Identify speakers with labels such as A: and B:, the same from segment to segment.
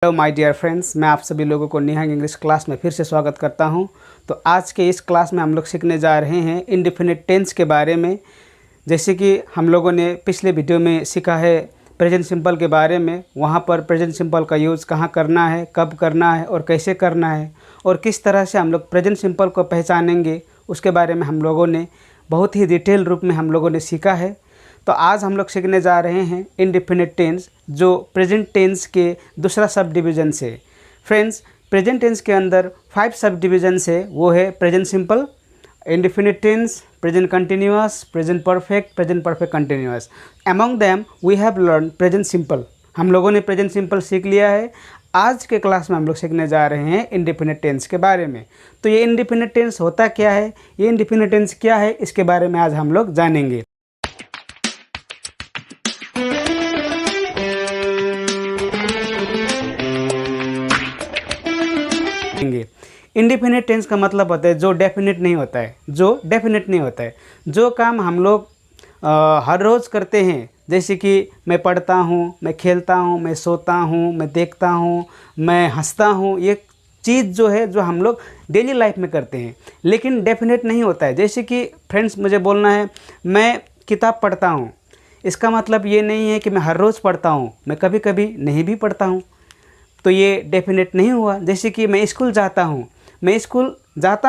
A: Hello my dear friends, मैं आप सभी लोगों को निहंग इंग्लिश क्लास में फिर से स्वागत करता हूं। तो आज के इस क्लास में हम लोग सीखने जा रहे हैं इंडेफिनिट टेंस के बारे में। जैसे कि हम लोगों ने पिछले वीडियो में सीखा है प्रेजेंट सिंपल के बारे में। वहां पर प्रेजेंट सिंपल का यूज़ कहां करना है, कब करना है और कैसे करना है, और किस तरह से हम लोग प्रेजेंट सिंपल को पहचानेंगे, उसके बारे में हम लोगों ने बहुत ही डिटेल रूप में हम लोगों ने सीखा है। तो आज हम लोग सीखने जा रहे हैं इंडेफिनिट टेंस, जो प्रेजेंट टेंस के दूसरा सब डिवीज़न से। फ्रेंड्स, प्रेजेंट टेंस के अंदर 5 सब डिवीज़न है। वो है present simple, indefinite tense, present continuous, present perfect continuous. Among them we have learn present simple. हम लोगों ने प्रेजेंट सिंपल सीख लिया है। आज के क्लास में हम लोग सीखने जा रहे हैं इंडेफिनिट टेंस के बारे में। तो ये इंडेफिनिट टेंस होता क्या है, ये इंडेफिनिट टेंस क्या है, इसके बारे में आज हम लोग जानेंगे। इंडेफिनिट टेंस का मतलब होता है जो डेफिनेट नहीं होता है, जो काम हम लोग हर रोज़ करते हैं। जैसे कि मैं पढ़ता हूँ, मैं खेलता हूँ, मैं सोता हूँ, मैं देखता हूँ, मैं हंसता हूँ। ये चीज़ जो है जो हम लोग डेली लाइफ में करते हैं, लेकिन डेफिनेट नहीं होता है। जैसे कि फ्रेंड्स, मुझे बोलना है मैं किताब पढ़ता हूँ, इसका मतलब ये नहीं है कि मैं हर रोज़ पढ़ता हूँ, मैं कभी कभी नहीं भी पढ़ता हूँ, तो ये डेफिनेट नहीं हुआ। जैसे कि मैं स्कूल जाता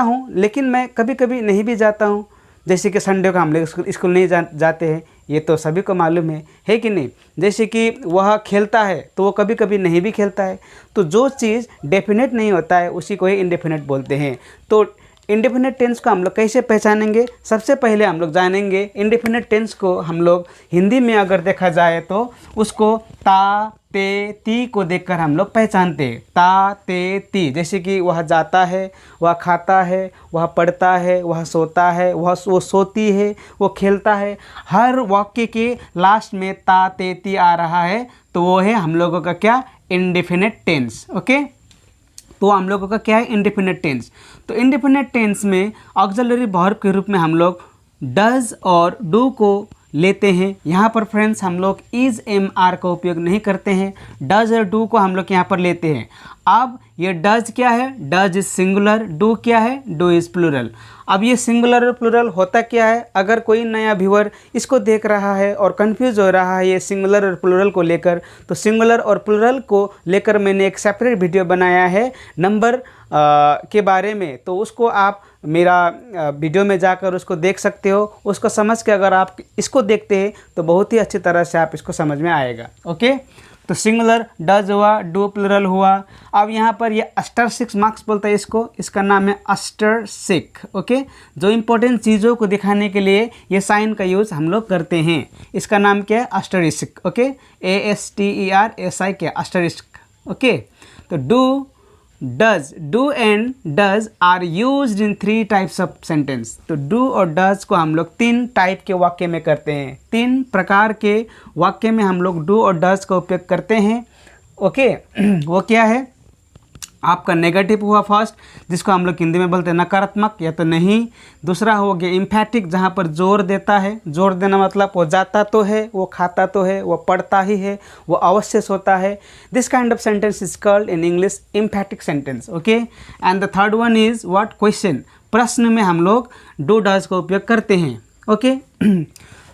A: हूँ, लेकिन मैं कभी कभी नहीं भी जाता हूँ। जैसे कि संडे को हम लोग स्कूल नहीं जाते हैं, ये तो सभी को मालूम है कि नहीं। जैसे कि वह खेलता है तो वो कभी कभी नहीं भी खेलता है। तो जो चीज़ डेफिनेट नहीं होता है उसी को ही इंडेफिनेट बोलते हैं। तो इंडेफिनिट टेंस को हम लोग कैसे पहचानेंगे? सबसे पहले हम लोग जानेंगे इंडेफिनिट टेंस को हम लोग हिंदी में अगर देखा जाए तो उसको ता, ते, ती को देखकर हम लोग पहचानते हैं। ता, ते, ती। जैसे कि वह जाता है, वह खाता है, वह पढ़ता है, वह सोता है, वो सोती है, वो खेलता है। हर वाक्य के लास्ट में ता, ते, ती आ रहा है, तो वो है हम लोगों का क्या? Indefinite tense. ओके, तो हम लोगों का क्या है? Indefinite tense. तो इंडेफिनिट टेंस में ऑक्सिलरी वर्ब के रूप में हम लोग डज और डू को लेते हैं। यहाँ पर फ्रेंड्स हम लोग इज MR का उपयोग नहीं करते हैं, डज और डू को हम लोग यहाँ पर लेते हैं। अब ये डज क्या है? Does is singular. डू क्या है? Do is plural. अब ये सिंगुलर और प्लूरल होता क्या है? अगर कोई नया व्यूअर इसको देख रहा है और कंफ्यूज हो रहा है ये सिंगुलर और प्लूरल को लेकर, तो सिंगुलर और प्लूरल को लेकर मैंने एक सेपरेट वीडियो बनाया है नंबर के बारे में। तो उसको आप मेरा वीडियो में जाकर उसको देख सकते हो। उसको समझ के अगर आप इसको देखते हैं तो बहुत ही अच्छी तरह से आप इसको समझ में आएगा। ओके, तो सिंगुलर डज हुआ, डू प्लूरल हुआ। अब यहाँ पर ये अस्टरसिक मार्क्स बोलता है इसको, इसका नाम है अस्टरसिक। ओके, जो इंपॉर्टेंट चीज़ों को दिखाने के लिए ये साइन का यूज़ हम लोग करते हैं। इसका नाम क्या है? अस्टरिस्क। ओके, ASTERSI क्या? अस्टरिस्क। ओके, तो do, does, do and does are used in 3 types of sentence. तो डू और डज को हम लोग 3 टाइप के वाक्य में करते हैं। 3 प्रकार के वाक्य में हम लोग डू और डज का उपयोग करते हैं। ओके, वो क्या है? आपका नेगेटिव हुआ फर्स्ट, जिसको हम लोग हिंदी में बोलते हैं नकारात्मक या तो नहीं। दूसरा हो गया इम्फैटिक, जहाँ पर जोर देता है। जोर देना मतलब वो जाता तो है, वो खाता तो है, वो पढ़ता ही है, वो अवश्य सोता है। This kind of sentence is called in English emphatic sentence. Okay, and the third one is what? Question. प्रश्न में हम लोग डू डज का उपयोग करते हैं। ओके,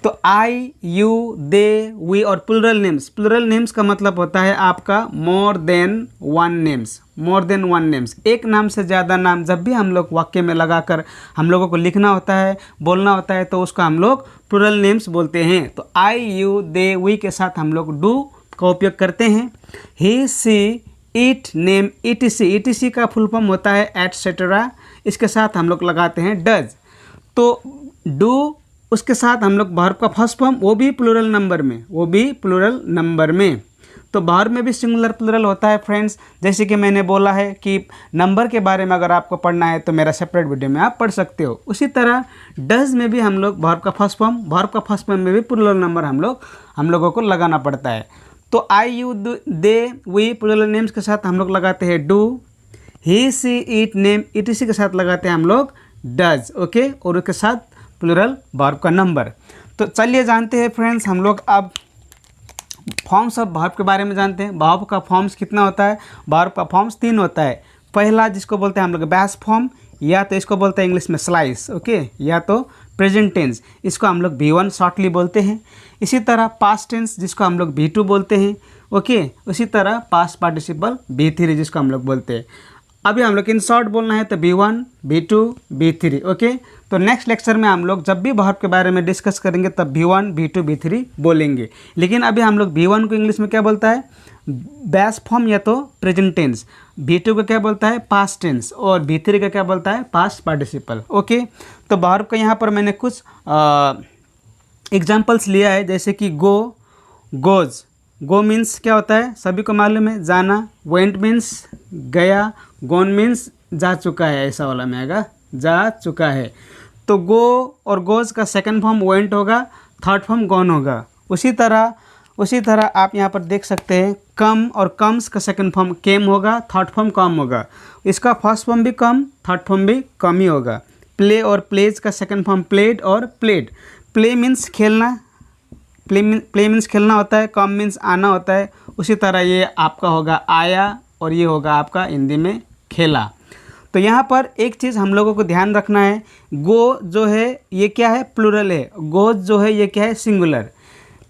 A: तो आई, यू, दे, वी और प्लूरल नेम्स। प्लूरल नेम्स का मतलब होता है आपका more than one names. More than one names, एक नाम से ज़्यादा नाम जब भी हम लोग वाक्य में लगाकर हम लोगों को लिखना होता है, बोलना होता है, तो उसको हम लोग प्लूरल नेम्स बोलते हैं। तो आई, यू, दे, वी के साथ हम लोग डू का उपयोग करते हैं। ही, she, it, name, ETC। ETC का फुल फॉर्म होता है एटसेट्रा। इसके साथ हम लोग लगाते हैं डज। तो डू, उसके साथ हम लोग वर्ब का फर्स्ट फॉर्म, वो भी प्लूरल नंबर में। तो वर्ब में भी सिंगुलर प्लूरल होता है फ्रेंड्स। जैसे कि मैंने बोला है कि नंबर के बारे में अगर आपको पढ़ना है तो मेरा सेपरेट वीडियो में आप पढ़ सकते हो। उसी तरह डज में भी हम लोग वर्ब का फर्स्ट फॉर्म में भी प्लूरल नंबर हम लोगों को लगाना पड़ता है। तो I, you, they, we plural names के साथ हम लोग लगाते हैं do. He, she, it, name, ETC के साथ लगाते हैं हम लोग डज। ओके, और उसके साथ प्लूरल वर्ब का नंबर। तो चलिए जानते हैं फ्रेंड्स हम लोग अब फॉर्म्स ऑफ वर्ब के बारे में जानते हैं। वर्ब का फॉर्म्स कितना होता है? वर्ब का फॉर्म्स 3 होता है। पहला जिसको बोलते हैं हम लोग बैस फॉर्म, या तो इसको बोलते हैं इंग्लिश में स्लाइस, ओके, या तो प्रेजेंट टेंस, इसको हम लोग V1 शॉर्टली बोलते हैं। इसी तरह पास्ट टेंस जिसको हम लोग V2 बोलते हैं, ओके। उसी तरह पास्ट पार्टिसिपल V3 जिसको हम लोग बोलते हैं। अभी हम लोग इन शॉर्ट बोलना है तो V1, V2, V3, ओके। तो नेक्स्ट लेक्चर में हम लोग जब भी वर्ब के बारे में डिस्कस करेंगे तब V1, V2, V3 बोलेंगे। लेकिन अभी हम लोग V1 को इंग्लिश में क्या बोलता है? बैस फॉर्म या तो प्रेजेंट टेंस। V2 को क्या बोलता है? Past tense. और V3 का क्या बोलता है? Past participle, okay. तो वर्ब का यहाँ पर मैंने कुछ एग्जाम्पल्स लिया है, जैसे कि गो, गोज। गो मीन्स क्या होता है? सभी को मालूम है, जाना। वेंट मीन्स गया। गॉन मीन्स जा चुका है, ऐसा वाला में आएगा, जा चुका है। तो गो और गोज का सेकंड फॉर्म वेंट होगा, थर्ड फॉर्म गॉन होगा। उसी तरह आप यहाँ पर देख सकते हैं कम और कम्स का सेकंड फॉर्म केम होगा, थर्ड फॉर्म कम होगा। इसका फर्स्ट फॉर्म भी कम, थर्ड फॉर्म भी कम ही होगा। प्ले और प्लेज का सेकंड फॉर्म प्लेड और प्लेड। प्ले मीन्स खेलना, प्ले मीन्स खेलना होता है, कम मीन्स आना होता है। उसी तरह ये आपका होगा आया, और ये होगा आपका हिंदी में खेला। तो यहाँ पर एक चीज़ हम लोगों को ध्यान रखना है, गो जो है ये क्या है? प्लूरल है। गोज जो है ये क्या है? Singular.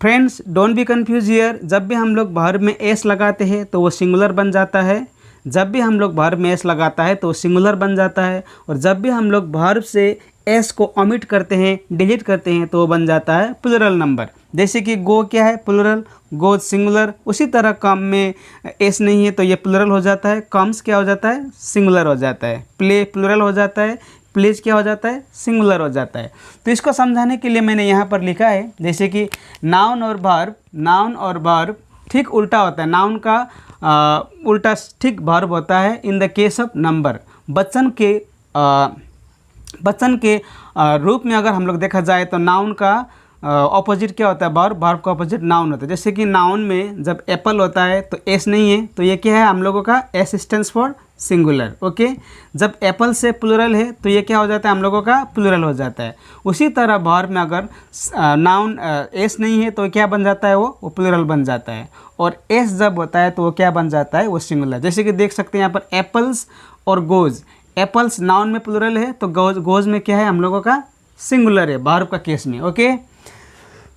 A: Friends don't be confuse here. जब भी हम लोग वर्ब में एस लगाते हैं तो वो सिंगुलर बन जाता है। जब भी हम लोग वर्ब में एस लगाता है तो वो सिंगुलर बन जाता है। और जब भी हम लोग वर्ब से एस को ओमिट करते हैं, डिलीट करते हैं, तो वो बन जाता है प्लूरल नंबर। जैसे कि गो क्या है? प्लूरल। Goes singular. उसी तरह कम में एस नहीं है तो ये प्लूरल हो जाता है। कम्स क्या हो जाता है? सिंगुलर हो जाता है। प्ले प्लूरल हो जाता है। प्लेज क्या हो जाता है? सिंगुलर हो जाता है। तो इसको समझाने के लिए मैंने यहाँ पर लिखा है, जैसे कि नाउन और वर्ब ठीक उल्टा होता है। नाउन का उल्टा ठीक वर्ब होता है in the case of number. वचन के रूप में अगर हम लोग देखा जाए तो नाउन का ऑपोजिट क्या होता है? वर्ब। वर्ब का ऑपोजिट नाउन होता है। जैसे कि नाउन में जब एप्पल होता है तो एस नहीं है, तो ये क्या है हम लोगों का? S stands for singular, okay. जब एप्पल से प्लूरल है तो ये क्या हो जाता है हम लोगों का? प्लूरल हो जाता है। उसी तरह वर्ब में अगर नाउन एस नहीं है तो क्या बन जाता है? वो प्लूरल बन जाता है। और एस जब होता है तो वो क्या बन जाता है? वो सिंगुलर। जैसे कि देख सकते हैं यहाँ पर एप्पल्स और गोज। एप्पल्स नाउन में प्लूरल है तो गोज में क्या है हम लोगों का? सिंगुलर है वर्ब का केस में, ओके।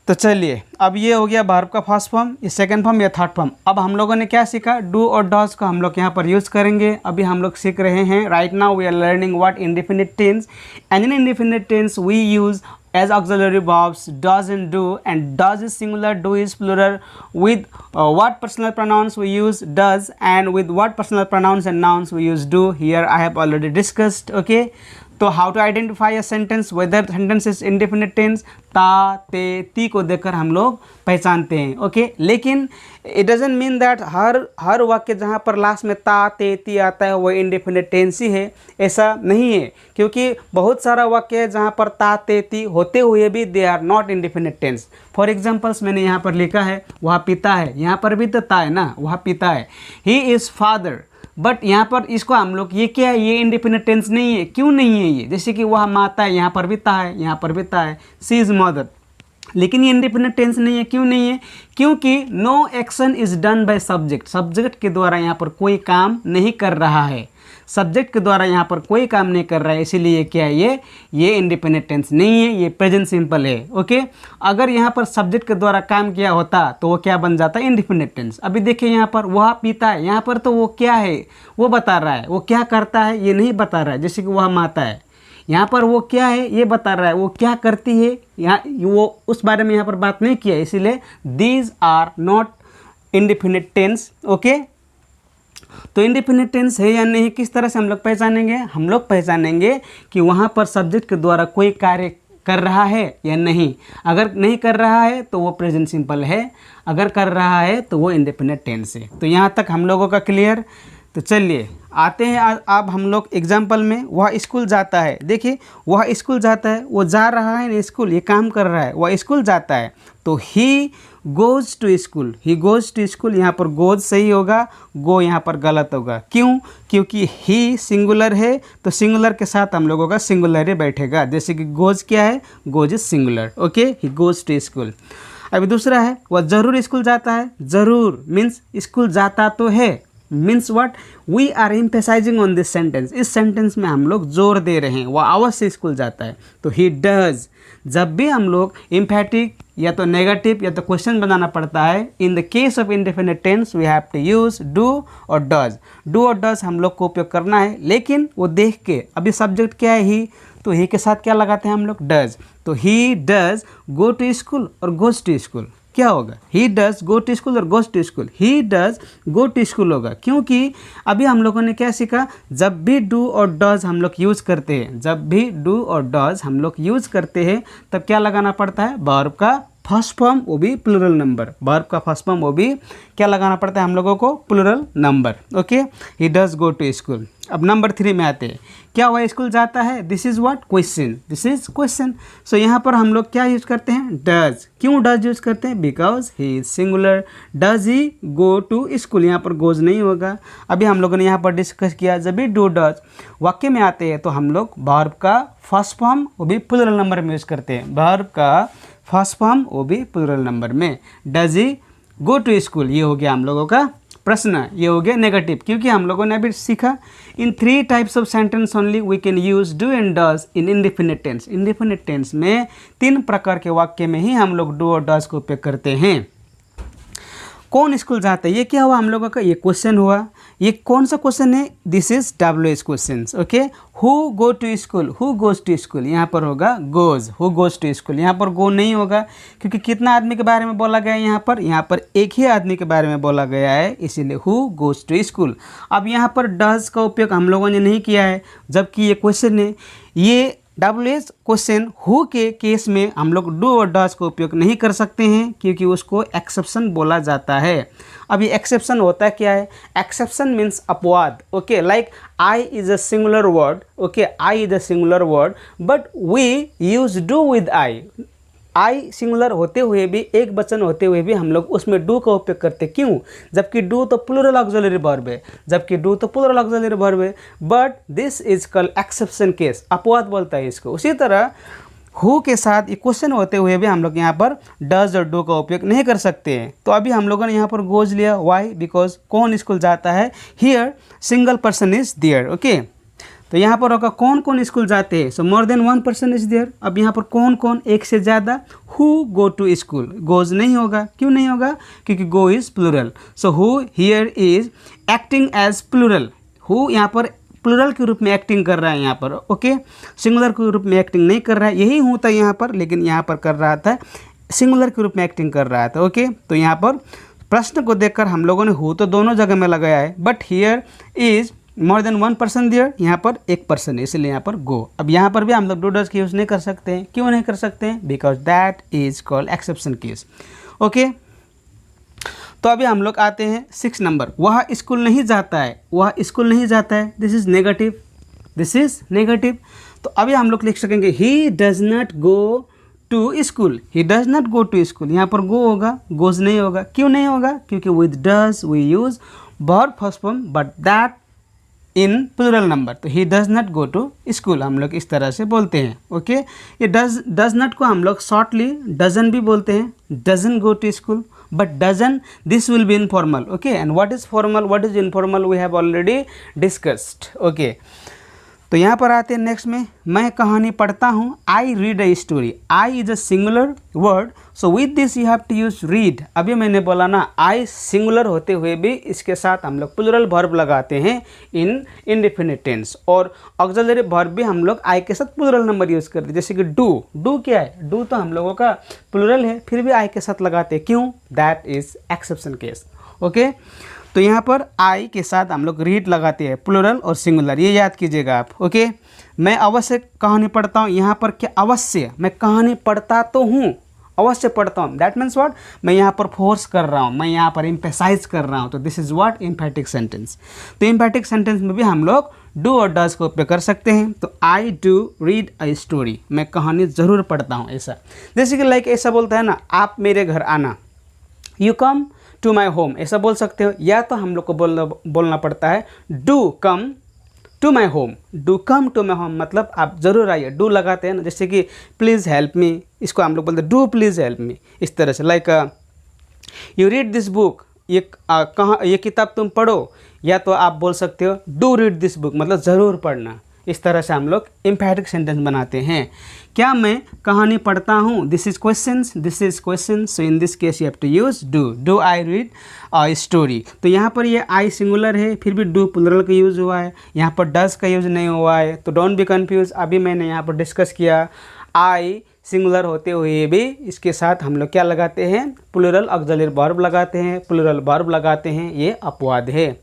A: तो चलिए, अब ये हो गया वर्ब का फर्स्ट फॉर्म, ये सेकंड फॉर्म, या थर्ड फॉर्म। अब हम लोगों ने क्या सीखा? डू और डज को हम लोग यहाँ पर यूज़ करेंगे। अभी हम लोग सीख रहे हैं, right now we are learning what indefinite tense, and in indefinite tense we use as auxiliary verbs does and do, and does is singular, do is plural. With what personal pronouns we use does, and with what personal pronouns and nouns we use do. Here I have already discussed, okay. तो how to identify a sentence, whether sentence is indefinite tense, ता, ते, ती को देखकर हम लोग पहचानते हैं, ओके। लेकिन इट डजंट मीन दैट हर वाक्य जहाँ पर लास्ट में ता, ते, ती आता है वो इंडेफिनिट टेंस ही है, ऐसा नहीं है। क्योंकि बहुत सारा वाक्य है जहाँ पर ता, ते, ती होते हुए भी they are not indefinite tense. For examples मैंने यहाँ पर लिखा है वह पिता है, यहाँ पर भी तो ता है ना, वह पिता है। ही इज़ फादर, बट यहाँ पर इसको हम लोग ये क्या है? ये इंडेफिनिट टेंस नहीं है। क्यों नहीं है ये? जैसे कि वह माता है, यहाँ पर भी ता है, यहाँ पर भी ता है। सी इज़ मदर, लेकिन ये इंडेफिनिट टेंस नहीं है। क्यों नहीं है? क्योंकि no action is done by subject. Subject के द्वारा यहाँ पर कोई काम नहीं कर रहा है। सब्जेक्ट के द्वारा यहाँ पर कोई काम नहीं कर रहा है, इसीलिए क्या है? ये इंडिपेंडेंट टेंस नहीं है, ये प्रेजेंट सिंपल है, ओके। अगर यहाँ पर सब्जेक्ट के द्वारा काम किया होता तो वो क्या बन जाता है? Independent tense. अभी देखिए यहाँ पर वह पिता है, यहाँ पर तो वो क्या है वो बता रहा है, वो क्या करता है ये नहीं बता रहा है। जैसे कि वह माता है, यहाँ पर वो क्या है ये बता रहा है, वो क्या करती है यहाँ वो उस बारे में यहाँ पर बात नहीं किया, इसीलिए these are not independent tense, okay. तो इंडिपेंडेंट टेंस है या नहीं किस तरह से हम लोग पहचानेंगे? हम लोग पहचानेंगे कि वहाँ पर सब्जेक्ट के द्वारा कोई कार्य कर रहा है या नहीं। अगर नहीं कर रहा है तो वो प्रेजेंट सिंपल है, अगर कर रहा है तो वो इंडिपेंडेंट टेंस है। तो यहाँ तक हम लोगों का क्लियर। तो चलिए आते हैं अब हम लोग एग्जाम्पल में। वह स्कूल जाता है, देखिए वह स्कूल जाता है, वो जा रहा है ना स्कूल, ये काम कर रहा है, वह स्कूल जाता है। तो he goes to school, he goes to school, यहाँ पर गोज़ सही होगा, गो यहाँ पर गलत होगा। क्यों? क्योंकि ही सिंगुलर है, तो सिंगुलर के साथ हम लोगों का सिंगुलर ही बैठेगा। जैसे कि गोज़ क्या है? Goes is singular, okay. He goes to school. अभी दूसरा है, वह ज़रूर स्कूल जाता है। ज़रूर मीन्स स्कूल जाता तो है, means what, we are emphasising on this sentence. इस सेंटेंस में हम लोग जोर दे रहे हैं, वह अवश्य स्कूल जाता है। तो ही डज। जब भी हम लोग एम्फैटिक या तो नेगेटिव या तो क्वेश्चन बनाना पड़ता है, in the case of indefinite tense we have to use do और डज। डू और डज हम लोग को उपयोग करना है, लेकिन वो देख के, अभी सब्जेक्ट क्या है ही, तो ही के साथ क्या लगाते हैं हम लोग, डज। तो he does go to school और गोज टू स्कूल क्या होगा, he does go to school और goes to school, he does go to school होगा। क्योंकि अभी हम लोगों ने क्या सीखा, जब भी डू और डज हम लोग यूज़ करते हैं, जब भी डू और डज हम लोग यूज़ करते हैं, तब क्या लगाना पड़ता है, वर्ब का फर्स्ट फॉर्म वो भी प्लूरल नंबर। वर्ब का फर्स्ट फॉर्म वो भी क्या लगाना पड़ता है हम लोगों को, plural number. Okay, he does go to school. अब नंबर 3 में आते हैं, क्या वह स्कूल जाता है, this is what, question, this is question. So यहाँ पर हम लोग क्या यूज करते हैं, डज। क्यों डज यूज करते हैं, because he is singular. Does he go to school, यहाँ पर गोज नहीं होगा। अभी हम लोगों ने यहाँ पर डिस्कस किया, जब भी डू डज वाक्य में आते हैं तो हम लोग वर्ब का फर्स्ट फॉर्म वो भी प्लूरल नंबर में यूज करते हैं। वर्ब का फर्स्ट फॉर्म वो भी प्लूरल नंबर में। Does he go to school, ये हो गया हम लोगों का प्रश्न, ये हो गया नेगेटिव। क्योंकि हम लोगों ने अभी सीखा, in 3 types of sentence only we can use do and does in indefinite tense. Indefinite tense में 3 प्रकार के वाक्य में ही हम लोग डू और डज को उपयोग करते हैं। कौन स्कूल जाता है, ये क्या हुआ हम लोगों का, ये क्वेश्चन हुआ। ये कौन सा क्वेश्चन है, this is WH question. Okay, who go to school, who goes to school, यहाँ पर होगा goes, who goes to school. यहाँ पर गो नहीं होगा, क्योंकि कितना आदमी के बारे में बोला गया है, यहाँ पर एक ही आदमी के बारे में बोला गया है, इसीलिए हु गोज टू स्कूल। अब यहाँ पर डज का उपयोग हम लोगों ने नहीं किया है, जबकि ये क्वेश्चन है, ये WH क्वेश्चन हु के केस में हम लोग डू और डज को उपयोग नहीं कर सकते हैं, क्योंकि उसको एक्सेप्शन बोला जाता है। अब ये एक्सेप्शन होता क्या है, एक्सेप्शन मीन्स अपवाद। Okay, like I is a singular word, okay, I is a singular word, but we use do with I. I singular होते हुए भी, एक वचन होते हुए भी हम लोग उसमें डू का उपयोग करते, क्यों, जबकि डू तो प्लूरल ऑक्सिलरी वर्ब है, जबकि डू तो प्लूरल ऑक्सिलरी वर्ब है, but this is called exception case, अपवाद बोलता है इसको। उसी तरह हु के साथ ये क्वेश्चन होते हुए भी हम लोग यहाँ पर डज और डू का उपयोग नहीं कर सकते हैं। तो अभी हम लोगों ने यहाँ पर गोज लिया, वाई, बिकॉज कौन स्कूल जाता है, here single person is there. Okay, तो यहाँ पर होगा कौन कौन स्कूल जाते हैं, so more than 1 person is there. अब यहाँ पर कौन कौन, एक से ज़्यादा, who go to school, goes नहीं होगा। क्यों नहीं होगा, क्योंकि go is plural. So who here is acting as plural, who यहाँ पर प्लूरल के रूप में एक्टिंग कर रहा है यहाँ पर। ओके, सिंगुलर के रूप में एक्टिंग नहीं कर रहा है, यही हूँ था यहाँ पर, लेकिन यहाँ पर कर रहा था सिंगुलर के रूप में एक्टिंग कर रहा था। ओके, तो यहाँ पर प्रश्न को देखकर हम लोगों ने हु तो दोनों जगह में लगाया है, but here is more than 1 person there, यहाँ पर एक पर्सन है, इसलिए यहाँ पर गो। अब यहाँ पर भी हम लोग डू डज की यूज़ नहीं कर सकते हैं। क्यों नहीं कर सकते हैं, because that is called exception case. Okay, तो अभी हम लोग आते हैं 6 नंबर, वह स्कूल नहीं जाता है, वह स्कूल नहीं जाता है, this is negative, this is negative. तो अभी हम लोग लिख सकेंगे he does not go to school, he does not go to school, यहाँ पर गो होगा, गोज नहीं होगा। क्यों नहीं होगा, क्योंकि with does we use verb first form, but that in plural number. तो he does not go to school हम लोग इस तरह से बोलते हैं। ओके, ये डज नॉट को हम लोग शॉर्टली डजन भी बोलते हैं, doesn't go to school, but doesn't, this will be informal. Okay, and what is formal, what is informal, we have already discussed. Okay, तो यहाँ पर आते हैं नेक्स्ट में, मैं कहानी पढ़ता हूँ, I read a story. I is a singular word, so with this you have to use read. अभी मैंने बोला ना, आई सिंगुलर होते हुए भी इसके साथ हम लोग प्लूरल वर्ब लगाते हैं इन इंडेफिनिट टेंस, और ऑक्सिलरी वर्ब भी हम लोग आई के साथ प्लूरल नंबर यूज़ करते हैं। जैसे कि डू, डू क्या है, डू तो हम लोगों का प्लूरल है, फिर भी आई के साथ लगाते हैं, क्यों, that is exception case. Okay, तो यहाँ पर आई के साथ हम लोग रीड लगाते हैं, प्लूरल और सिंगुलर, ये याद कीजिएगा आप। ओके, मैं अवश्य कहानी पढ़ता हूँ, यहाँ पर क्या अवश्य, मैं कहानी पढ़ता तो हूँ, अवश्य पढ़ता हूँ, दैट मीन्स व्हाट, मैं यहाँ पर फोर्स कर रहा हूँ, मैं यहाँ पर एम्फेसाइज कर रहा हूँ, तो दिस इज व्हाट, एम्फैटिक सेंटेंस। तो एम्फैटिक सेंटेंस में भी हम लोग डू और डज को उपयोग कर सकते हैं। तो I do read a story, मैं कहानी ज़रूर पढ़ता हूँ, ऐसा। जैसे कि लाइक ऐसा बोलता है ना, आप मेरे घर आना, you come to my home, ऐसा बोल सकते हो। या तो हम लोग को बोलना पड़ता है do come to my home, do come to my home मतलब आप ज़रूर आइए। डू लगाते हैं ना, जैसे कि प्लीज़ हेल्प मी, इसको हम लोग बोलते हैं डू प्लीज़ हेल्प मी। इस तरह से like you read this book, ये कहाँ ये किताब तुम पढ़ो, या तो आप बोल सकते हो डू रीड दिस बुक मतलब ज़रूर पढ़ना। इस तरह से हम लोग एम्फैटिक सेंटेंस बनाते हैं। क्या मैं कहानी पढ़ता हूँ, this is questions, this is question, so in this case you have to use do I read story. तो यहाँ पर ये आई सिंगुलर है, फिर भी डू प्लुरल का यूज़ हुआ है, यहाँ पर डज का यूज़ नहीं हुआ है, तो डोंट बी कन्फ्यूज। अभी मैंने यहाँ पर डिस्कस किया, आई सिंगुलर होते हुए भी इसके साथ हम लोग क्या लगाते हैं, प्लुरल ऑक्सिलरी वर्ब लगाते हैं, प्लुरल वर्ब लगाते हैं, ये अपवाद है।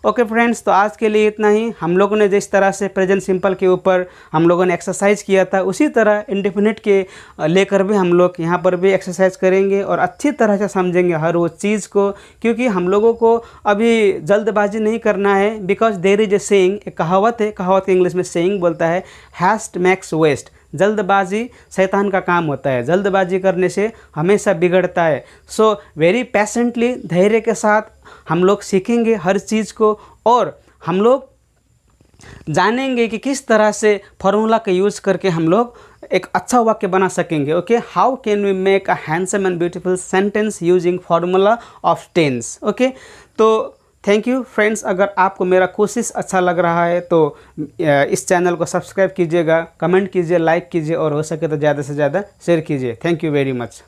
A: ओके फ्रेंड्स, तो आज के लिए इतना ही। हम लोगों ने जिस तरह से प्रेजेंट सिंपल के ऊपर हम लोगों ने एक्सरसाइज किया था, उसी तरह इंडेफिनिट के लेकर भी हम लोग यहाँ पर भी एक्सरसाइज करेंगे और अच्छी तरह से समझेंगे हर वो चीज़ को, क्योंकि हम लोगों को अभी जल्दबाजी नहीं करना है। Because there is a saying, एक कहावत है, कहावत इंग्लिश में सेइंग बोलता है, हैस्ट मेक्स वेस्ट। जल्दबाजी शैतान का काम होता है, जल्दबाजी करने से हमेशा बिगड़ता है। सो वेरी पेशेंटली, धैर्य के साथ हम लोग सीखेंगे हर चीज़ को, और हम लोग जानेंगे कि किस तरह से फार्मूला का यूज़ करके हम लोग एक अच्छा वाक्य बना सकेंगे। Okay, how can we make a handsome and beautiful sentence using formula of tense. Okay, तो थैंक यू फ्रेंड्स। अगर आपको मेरा कोशिश अच्छा लग रहा है तो इस चैनल को सब्सक्राइब कीजिएगा, कमेंट कीजिए, लाइक कीजिए और हो सके तो ज़्यादा से ज़्यादा शेयर कीजिए। Thank you very much.